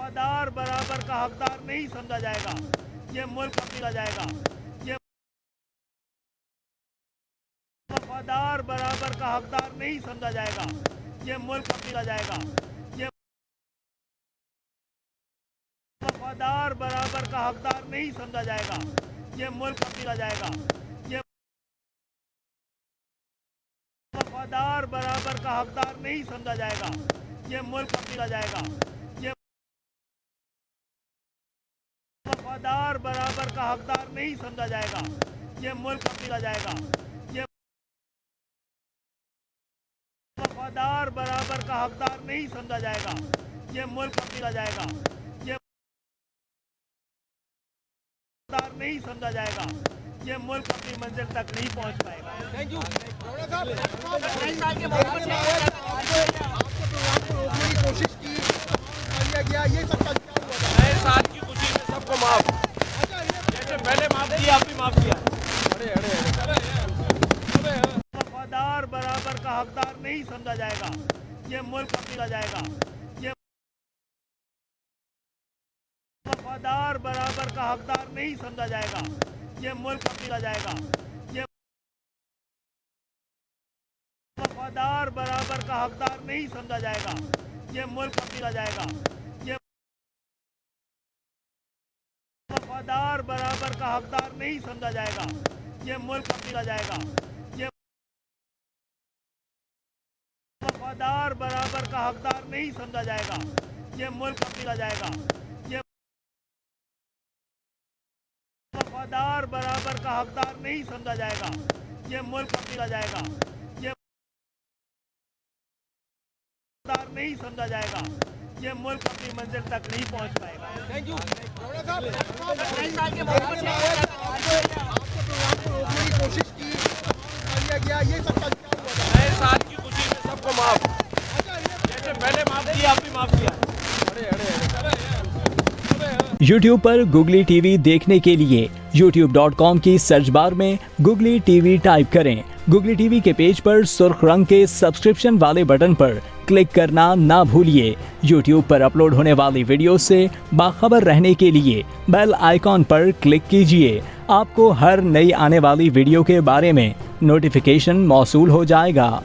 वफादार बराबर का हकदार नहीं समझा जाएगा, ये मुल्क अपना जाएगा। ये वफादार बराबर का हकदार नहीं समझा जाएगा, ये मुल्क अपना जाएगा। ये वफादार बराबर का हकदार नहीं समझा जाएगा, ये मुल्क अपना जाएगा। ये वफादार बराबर का हकदार नहीं समझा जाएगा, ये मुल्क अपना जाएगा। ये वफादार बराबर का हकदार नहीं समझा जाएगा, ये मुल्क अपना जाएगा। ये वफादार बराबर का हकदार नहीं समझा जाएगा, ये मुल्क अपना जाएगा। ये हकदार नहीं समझा जाएगा, ये मुल्क अपनी मंजिल तक नहीं पहुंच पाएगा। Thank you. कोशिश की लिया गया, ये सब क्या हुआ था? नए साल की खुशी में सबको माफ, जैसे पहले माफ किया आप भी माफ किया। वफादार बराबर का हकदार नहीं समझा जाएगा, ये मुल्क अपना जाएगा। ये वफादार बराबर का हकदार नहीं समझा जाएगा, ये मुल्क अपना जाएगा। ये वफादार बराबर का हकदार नहीं समझा जाएगा, ये मुल्क अपना जाएगा। ये वफादार बराबर का हकदार नहीं समझा जाएगा, ये मुल्क अपना जाएगा। ये वफादार बराबर का हकदार नहीं समझा जाएगा, ये मुल्क अपना जाएगा। ये वफादार बराबर का हकदार नहीं समझा जाएगा, ये मुल्क अपना जाएगा। ये हकदार नहीं समझा जाएगा, ये मुल्क अपनी मंजिल तक नहीं पहुंच पाएगा। Thank you. रोकने की कोशिश की लिया गया, ये सब क्या हुआ था? नए साल की खुशी में सबको माफ, जैसे पहले माफ किया आप भी माफ किया। YouTube पर गुगली टीवी देखने के लिए youtube.com की सर्च बार में गुगली टीवी टाइप करें। गुगली टीवी के पेज पर सुर्ख रंग के सब्सक्रिप्शन वाले बटन पर क्लिक करना ना भूलिए। YouTube पर अपलोड होने वाली वीडियो से बाखबर रहने के लिए बेल आइकॉन पर क्लिक कीजिए। आपको हर नई आने वाली वीडियो के बारे में नोटिफिकेशन मौसूल हो जाएगा।